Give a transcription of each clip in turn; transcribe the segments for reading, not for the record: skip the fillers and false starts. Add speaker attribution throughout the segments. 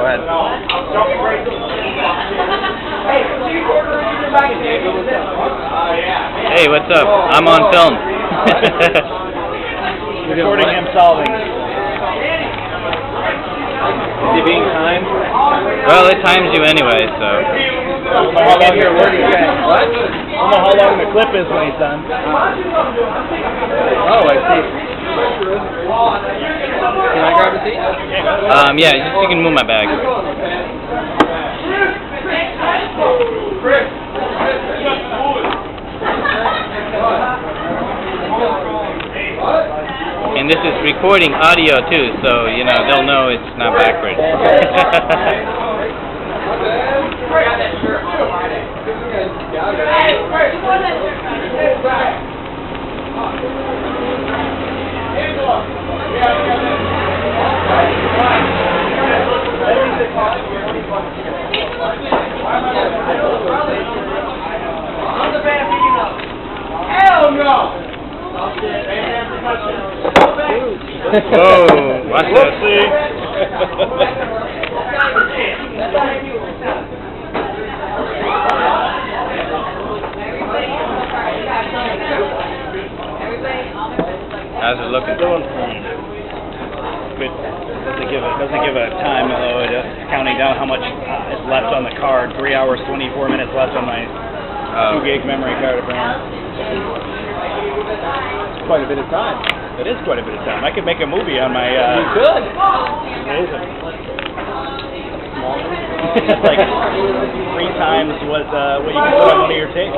Speaker 1: ahead. Hey, what's up? I'm on film.
Speaker 2: Recording him solving. Is he being timed?
Speaker 1: Well, it times you anyway, so.
Speaker 2: I don't know how long your word is. What? I don't know how long the clip is when he's done.
Speaker 3: Oh, I see. Can I grab a seat?
Speaker 1: Yeah, you can move my bag. And this is recording audio too, so you know they'll know it's not backwards.
Speaker 4: Hell no!
Speaker 1: Whoa, watch that. How's it looking?
Speaker 2: Good. Doesn't give a time, although it's counting down how much is left on the card. 3 hours, 24 minutes left on my 2 gig memory card apparently.
Speaker 3: It's quite a bit of time.
Speaker 2: It is quite a bit of time. I could make a movie on my.
Speaker 3: You could.
Speaker 2: It's like 3 times what you can put on one of your tapes.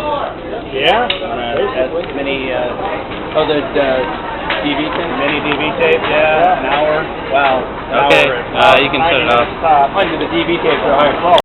Speaker 3: Yeah.
Speaker 2: Mini.
Speaker 3: Oh, the DV tape?
Speaker 2: Mini DV tape, yeah. An hour. Wow.
Speaker 1: Okay, you can shut it off.
Speaker 3: Oh, the DV tapes are higher quality.